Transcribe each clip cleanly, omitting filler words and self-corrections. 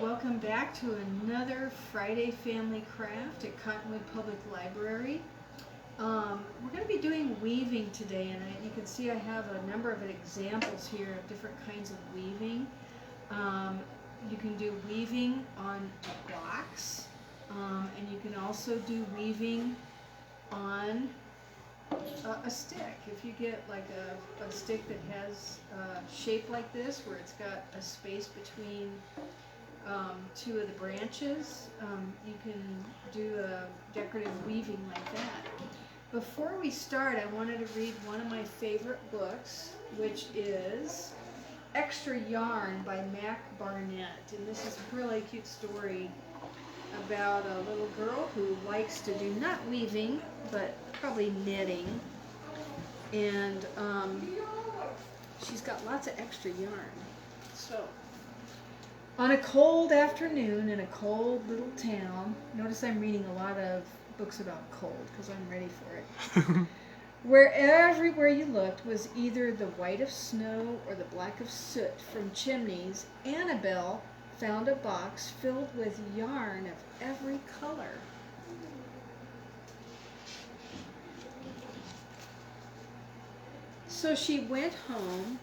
welcome back to another Friday Family Craft at Cottonwood Public Library. We're going to be doing weaving today, and you can see I have a number of examples here of different kinds of weaving. You can do weaving on a box, and you can also do weaving on a stick. If you get like a stick that has a shape like this, where it's got a space between two of the branches, you can do a decorative weaving like that. Before we start, I wanted to read one of my favorite books, which is Extra Yarn by Mac Barnett. And this is a really cute story about a little girl who likes to do not weaving, but probably knitting. And she's got lots of extra yarn. So, on a cold afternoon in a cold little town, notice I'm reading a lot of books about cold because I'm ready for it. Where everywhere you looked was either the white of snow or the black of soot from chimneys, Annabelle found a box filled with yarn of every color. So she went home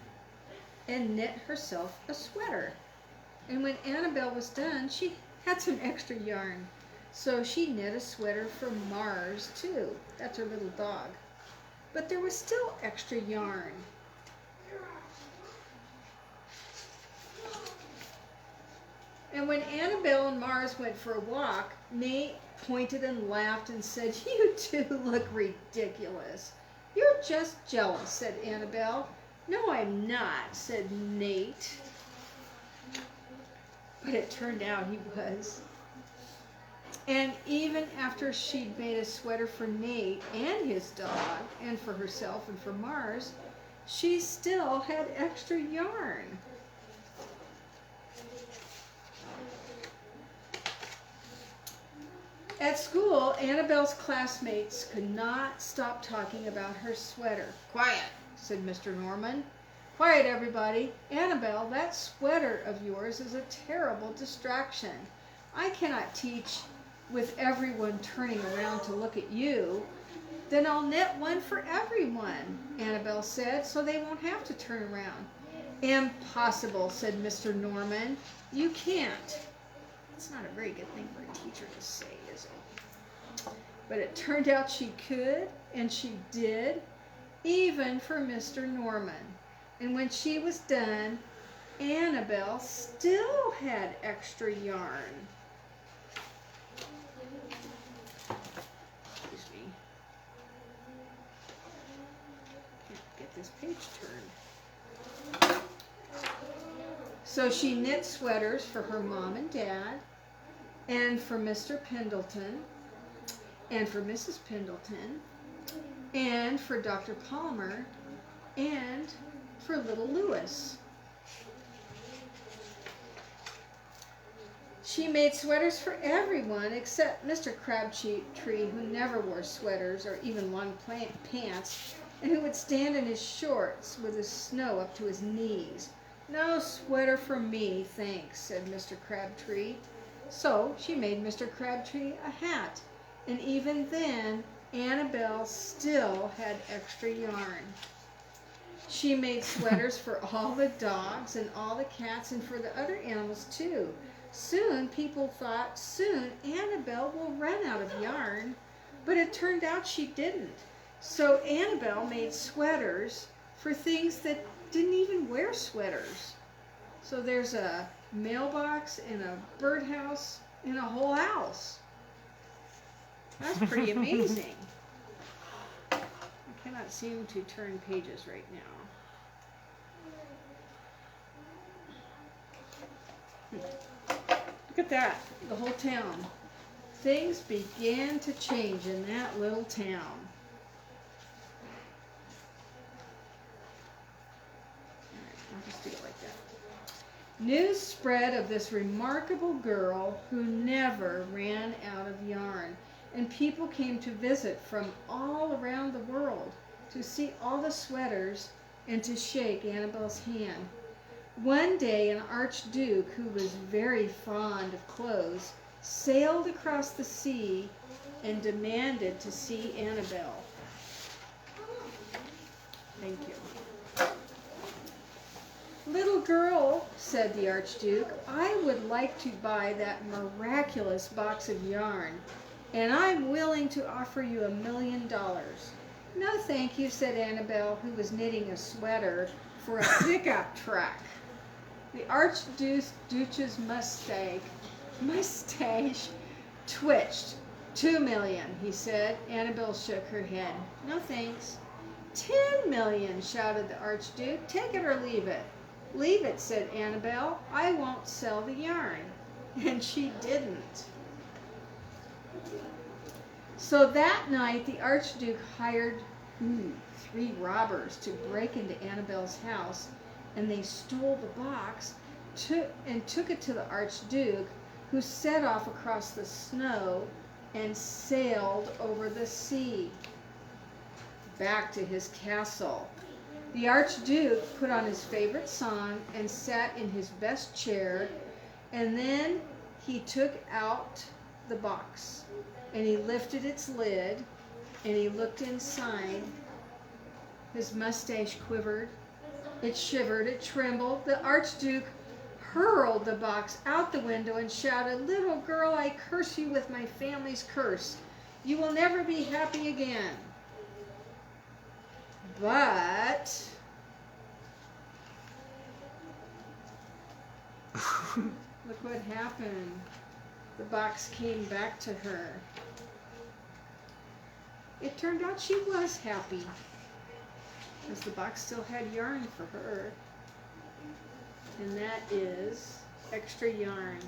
and knit herself a sweater. And when Annabelle was done, she had some extra yarn. So she knit a sweater for Mars too. That's her little dog. But there was still extra yarn. And when Annabelle and Mars went for a walk, Nate pointed and laughed and said, "You two look ridiculous." "You're just jealous," said Annabelle. "No, I'm not," said Nate. But it turned out he was. And even after she'd made a sweater for Nate and his dog, and for herself and for Mars, she still had extra yarn. At school, Annabelle's classmates could not stop talking about her sweater. "Quiet," said Mr. Norman. "Quiet, everybody. Annabelle, that sweater of yours is a terrible distraction. I cannot teach with everyone turning around to look at you." "Then I'll knit one for everyone," Annabelle said, "so they won't have to turn around." "Impossible," said Mr. Norman. "You can't." That's not a very good thing for a teacher to say, is it? But it turned out she could, and she did, even for Mr. Norman. And when she was done, Annabelle still had extra yarn. Excuse me. Can't get this page turned. So she knit sweaters for her mom and dad, and for Mr. Pendleton, and for Mrs. Pendleton, and for Dr. Palmer, and for little Louis. She made sweaters for everyone except Mr. Crabtree, who never wore sweaters or even long pants, and who would stand in his shorts with the snow up to his knees. "No sweater for me, thanks," said Mr. Crabtree. So she made Mr. Crabtree a hat, and even then Annabelle still had extra yarn. She made sweaters for all the dogs and all the cats and for the other animals too. Soon people thought, soon Annabelle will run out of yarn, but it turned out she didn't. So Annabelle made sweaters for things that didn't even wear sweaters. So there's a mailbox and a birdhouse and a whole house. That's pretty amazing. I cannot seem to turn pages right now. Look at that, the whole town. Things began to change in that little town. I'll just do it like that. News spread of this remarkable girl who never ran out of yarn, and people came to visit from all around the world to see all the sweaters and to shake Annabelle's hand. One day an archduke who was very fond of clothes sailed across the sea and demanded to see Annabelle. Thank you. "Little girl," said the Archduke, "I would like to buy that miraculous box of yarn, and I'm willing to offer you $1,000,000. "No, thank you," said Annabelle, who was knitting a sweater for a pickup truck. The Archduke's mustache twitched. "2,000,000, he said. Annabelle shook her head. "No, thanks." "10,000,000, shouted the Archduke. "Take it or leave it." "Leave it," said Annabelle. "I won't sell the yarn." And she didn't. So that night the Archduke hired 3 robbers to break into Annabelle's house, and they stole the box and took it to the Archduke, who set off across the snow and sailed over the sea back to his castle. The Archduke put on his favorite song and sat in his best chair, and then he took out the box and he lifted its lid and he looked inside. His mustache quivered, it shivered, it trembled. The Archduke hurled the box out the window and shouted, "Little girl, I curse you with my family's curse. You will never be happy again." But look what happened. The box came back to her. It turned out she was happy, because the box still had yarn for her. And that is extra yarn.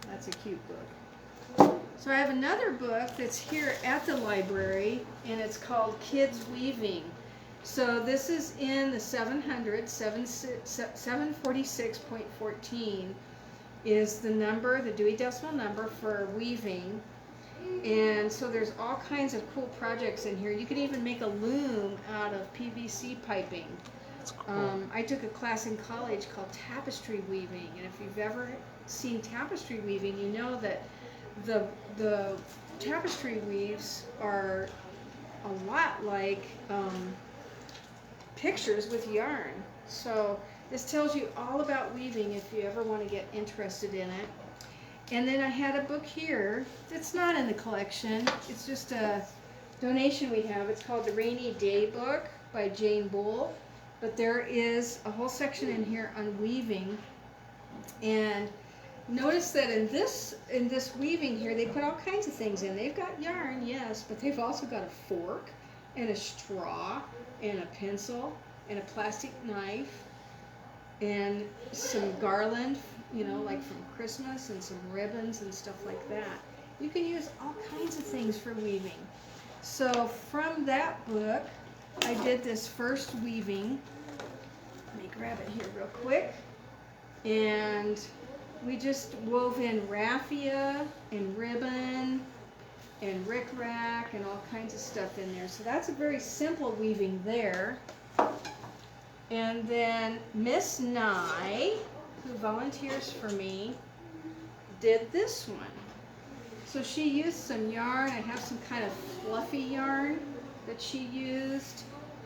That's a cute book. So I have another book that's here at the library, and it's called Kids Weaving. So this is in the 746.14 is the number, the Dewey Decimal number for weaving. And so there's all kinds of cool projects in here. You could even make a loom out of PVC piping. That's cool. I took a class in college called tapestry weaving, and if you've ever seen tapestry weaving, you know that the tapestry weaves are a lot like pictures with yarn. So this tells you all about weaving if you ever want to get interested in it. And then I had a book here that's not in the collection. It's just a donation we have. It's called The Rainy Day Book by Jane Bull. But there is a whole section in here on weaving. And notice that in this weaving here, they put all kinds of things in. They've got yarn, yes, but they've also got a fork and a straw and a pencil and a plastic knife and some garland, you know, like from Christmas, and some ribbons and stuff like that. You can use all kinds of things for weaving. So from that book, I did this first weaving. Let me grab it here real quick. And we just wove in raffia and ribbon and rickrack and all kinds of stuff in there. So that's a very simple weaving there. And then Miss Nye, who volunteers for me, did this one. So she used some yarn. I have some kind of fluffy yarn that she used,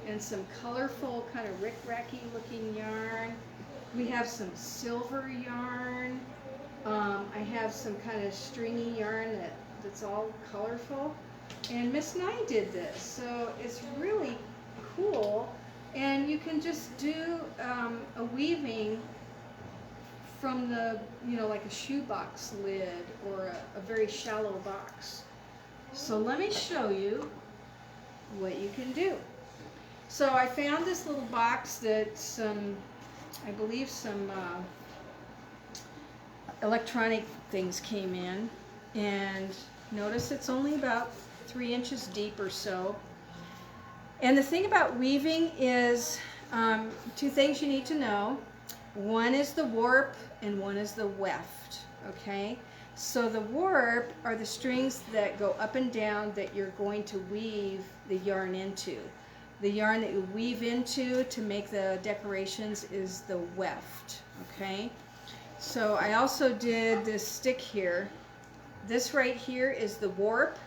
and some colorful kind of rickracky looking yarn. We have some silver yarn. I have some kind of stringy yarn that's all colorful. And Miss Nye did this. So it's really cool. And you can just do a weaving from the, you know, like a shoebox lid or a very shallow box. So let me show you what you can do. So I found this little box that I believe some electronic things came in, and notice it's only about 3 inches deep or so. And the thing about weaving is 2 things you need to know. One is the warp and one is the weft, okay? So the warp are the strings that go up and down that you're going to weave the yarn into. the yarn that you weave into to make the decorations is the weft, okay? So I also did this stick here. This right here is the warp,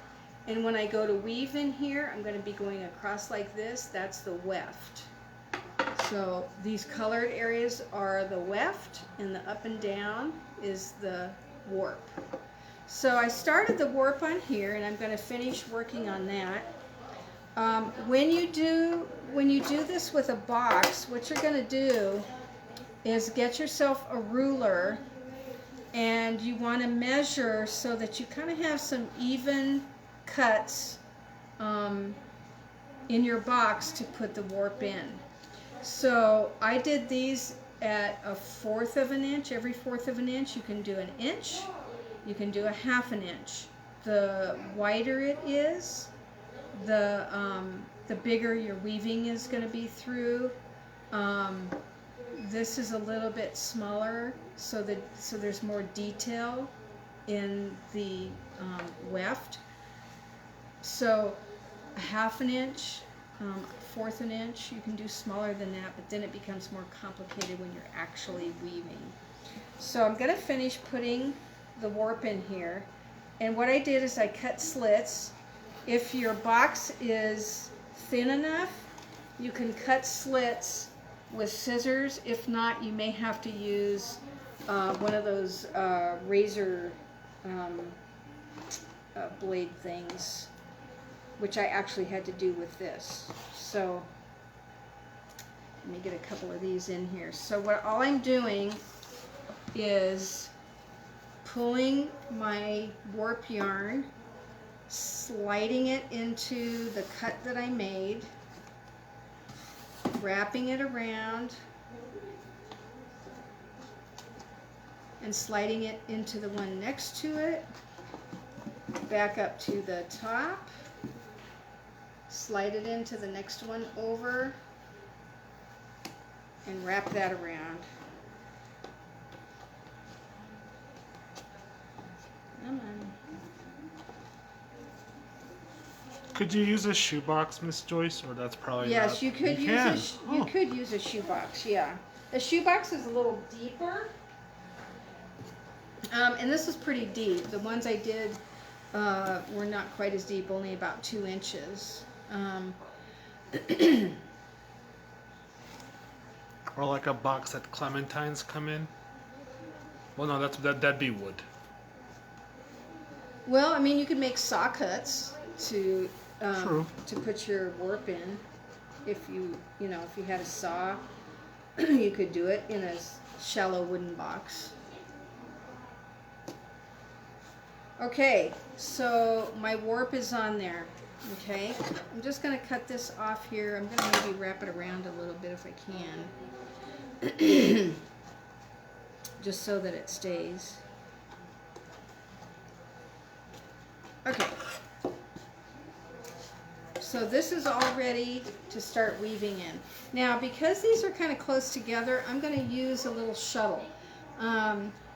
and when I go to weave in here, I'm going to be going across like this. That's the weft. So these colored areas are the weft, and the up and down is the warp. So I started the warp on here, and I'm going to finish working on that. When you do this with a box, what you're going to do is get yourself a ruler, and you want to measure so that you kind of have some even cuts in your box to put the warp in. So I did these at 1/4 of an inch. Every 1/4 of an inch, you can do an inch, you can do a 1/2 an inch. The wider it is, the bigger your weaving is going to be through. This is a little bit smaller, so there's more detail in the weft. So a 1/2 an inch, 1/4 an inch, you can do smaller than that, but then it becomes more complicated when you're actually weaving. So I'm going to finish putting the warp in here, and what I did is I cut slits. If your box is thin enough, you can cut slits with scissors. If not, you may have to use one of those razor blade things, which I actually had to do with this. So let me get a couple of these in here. So all I'm doing is pulling my warp yarn, sliding it into the cut that I made, wrapping it around, and sliding it into the one next to it, back up to the top, slide it into the next one over, and wrap that around. Come on. Could you use a shoebox, Miss Joyce, or that's probably Yes, not... you could you could use a shoebox. Yeah, the shoebox is a little deeper, and this is pretty deep. The ones I did were not quite as deep, only about 2 inches. Or like a box that clementines come in. Well, no, that'd be wood. Well, I mean, you could make saw cuts to True. to put your warp in. If you had a saw, you could do it in a shallow wooden box. Okay, so my warp is on there. Okay, I'm just going to cut this off here. I'm going to maybe wrap it around a little bit if I can, just so that it stays. Okay, so this is all ready to start weaving in. Now, because these are kind of close together, I'm going to use a little shuttle.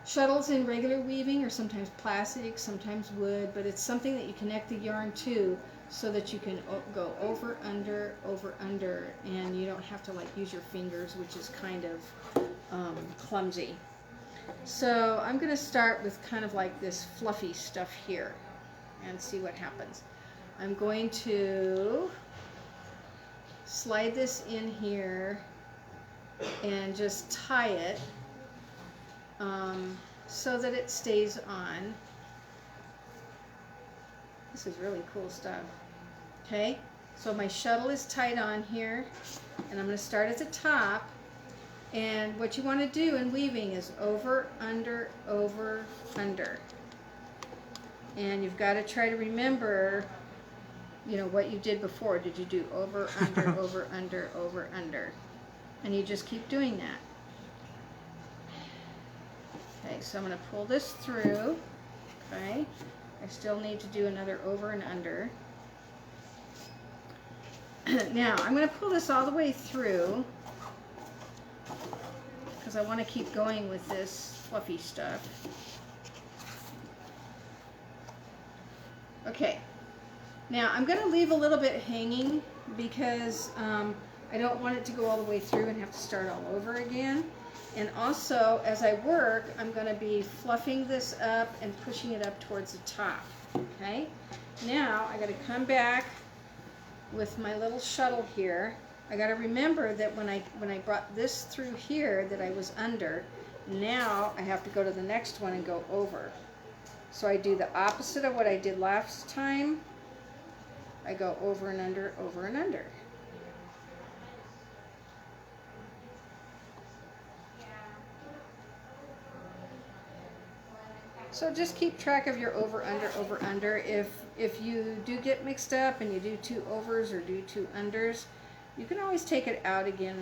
Shuttles in regular weaving are sometimes plastic, sometimes wood, but it's something that you connect the yarn to so that you can go over, under, and you don't have to like use your fingers, which is kind of clumsy. So I'm going to start with kind of like this fluffy stuff here and see what happens. I'm going to slide this in here and just tie it so that it stays on. This is really cool stuff. Okay, so my shuttle is tied on here, and I'm going to start at the top. And what you want to do in weaving is over, under, under. And you've got to try to remember, you know, what you did before. Did you do over, under, over, under, over, under? And you just keep doing that. Okay, so I'm going to pull this through. Okay, I still need to do another over and under. Now, I'm going to pull this all the way through because I want to keep going with this fluffy stuff. Okay, now I'm going to leave a little bit hanging because I don't want it to go all the way through and have to start all over again. And also, as I work, I'm going to be fluffing this up and pushing it up towards the top. Okay? Now, I got to come back with my little shuttle here. I got to remember that when I brought this through here that I was under, now I have to go to the next one and go over. So I do the opposite of what I did last time. I go over and under, over and under. So just keep track of your over, under. If you do get mixed up and you do 2 overs or do 2 unders, you can always take it out again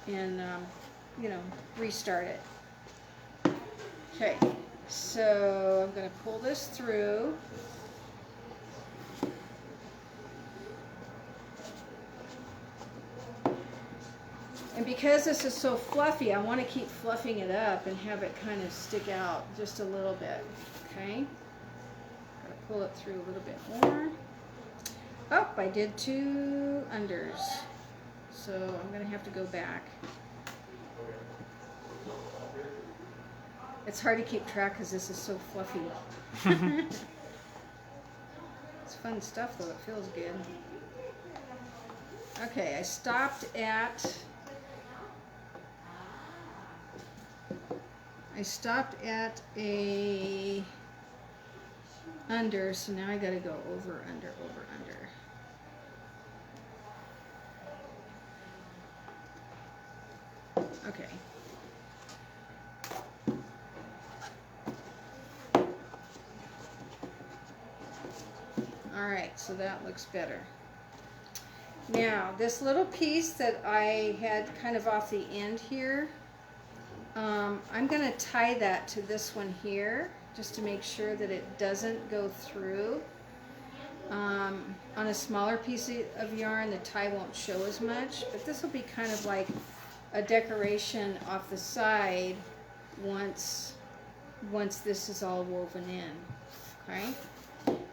and you know, restart it. Okay, so I'm going to pull this through. And because this is so fluffy, I want to keep fluffing it up and have it kind of stick out just a little bit. Okay? Gotta pull it through a little bit more. Oh, I did 2 unders. So I'm going to have to go back. It's hard to keep track because this is so fluffy. It's fun stuff though, it feels good. Okay, I stopped at a under, so now I gotta go over, under, over, under. Okay. Alright, so that looks better. Now, this little piece that I had kind of off the end here, I'm going to tie that to this one here, just to make sure that it doesn't go through. On a smaller piece of yarn, the tie won't show as much, but this will be kind of like a decoration off the side once this is all woven in. Okay?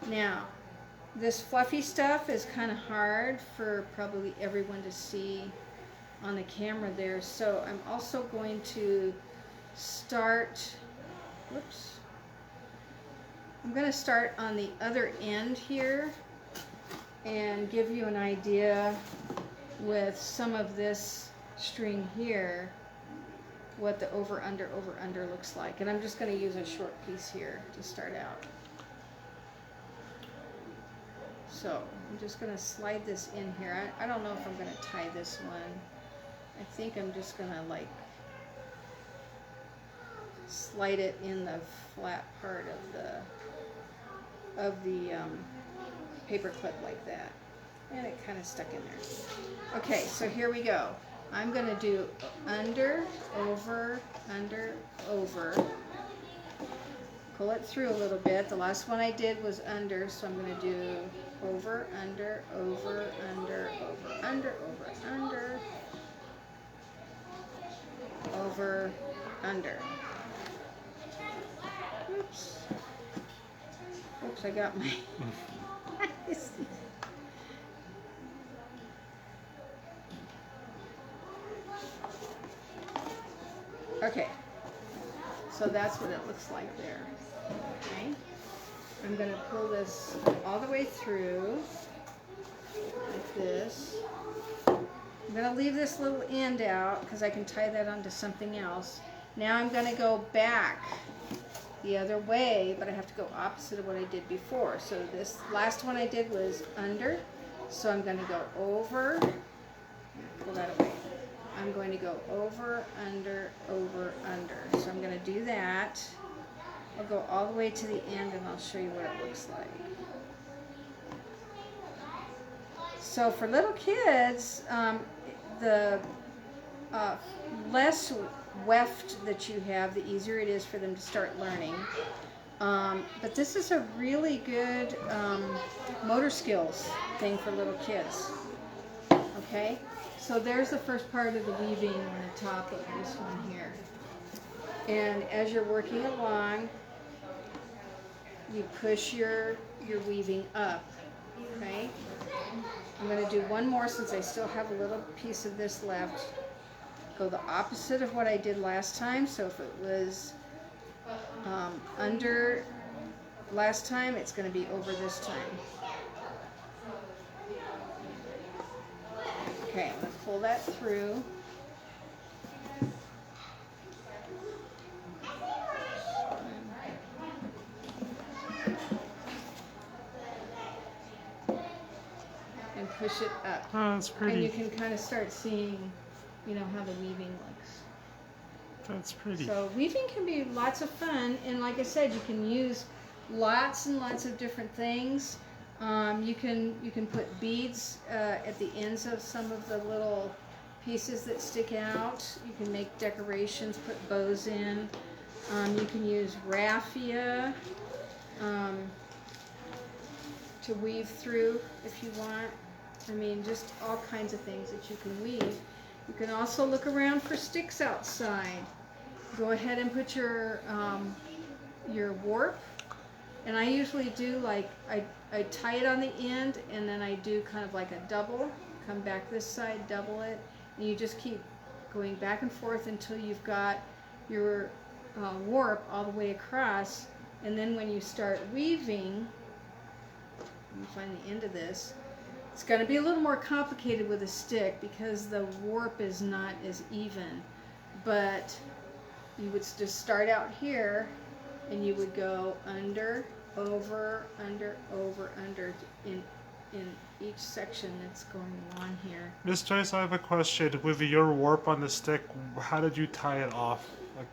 Now, this fluffy stuff is kind of hard for probably everyone to see on the camera there, so I'm also going to start, whoops, I'm going to start on the other end here and give you an idea with some of this string here what the over under looks like. And I'm just going to use a short piece here to start out. So I'm just going to slide this in here. I don't know if I'm going to tie this one. I think I'm just going to like slide it in the flat part of the paper clip like that. And it kind of stuck in there. Okay, so here we go. I'm going to do under, over, under, over. Pull it through a little bit. The last one I did was under, so I'm going to do over, under, over, under, over, under, over, under, over, under. Oops. Oops, I got my... Okay, so that's what it looks like there. Okay, I'm going to pull this all the way through like this. I'm going to leave this little end out because I can tie that onto something else. Now I'm going to go back the other way, but I have to go opposite of what I did before. So this last one I did was under, so I'm going to go over, pull that away. I'm going to go over, under, over, under. So I'm going to do that. I'll go all the way to the end and I'll show you what it looks like. So for little kids, the less weft that you have, the easier it is for them to start learning. But this is a really good motor skills thing for little kids. Okay? So there's the first part of the weaving on the top of this one here. And as you're working along, you push your weaving up Okay. I'm going to do one more since I still have a little piece of this left. Go the opposite of what I did last time. So if it was under last time, it's going to be over this time. Okay, I'm going to pull that through. And push it up. Oh, that's pretty. And you can kind of start seeing, you know, how the weaving looks. That's pretty. So weaving can be lots of fun, and like I said, you can use lots and lots of different things. You can put beads at the ends of some of the little pieces that stick out. You can make decorations, put bows in. You can use raffia to weave through if you want. I mean, just all kinds of things that you can weave. You can also look around for sticks outside. Go ahead and put your warp, and I usually do like I tie it on the end, and then I do kind of like a double. Come back this side, double it, and you just keep going back and forth until you've got your warp all the way across. And then when you start weaving, let me find the end of this. It's going to be a little more complicated with a stick because the warp is not as even, but you would just start out here and you would go under, over, under, over, under in each section that's going on here. Miss Joyce, I have a question. With your warp on the stick, how did you tie it off? Like,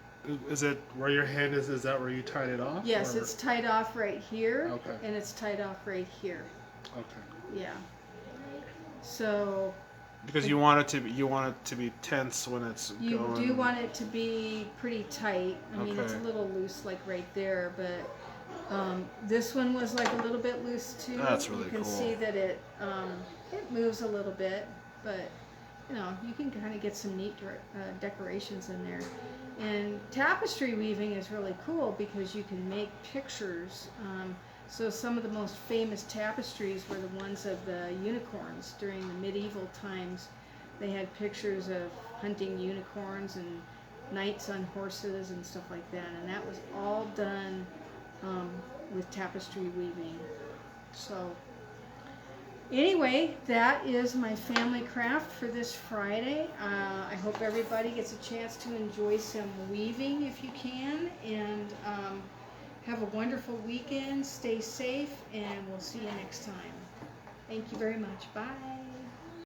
is it where your hand is? Is that where you tied it off? Yes, or? it's tied off right here, Okay. and it's tied off right here. Okay. Yeah. So because you want it to be tense when it's you going. do want it to be pretty tight. I mean, it's a Okay. little loose, like right there, but this one was like a little bit loose too. That's really You can cool. see that it moves a little bit, but you know, you can kind of get some neat decorations in there. And tapestry weaving is really cool because you can make pictures. So some of the most famous tapestries were the ones of the unicorns during the medieval times. They had pictures of hunting unicorns and knights on horses and stuff like that, and that was all done with tapestry weaving. So anyway, that is my family craft for this Friday. I hope everybody gets a chance to enjoy some weaving if you can, and have a wonderful weekend. Stay safe, and we'll see you next time. Thank you very much. Bye.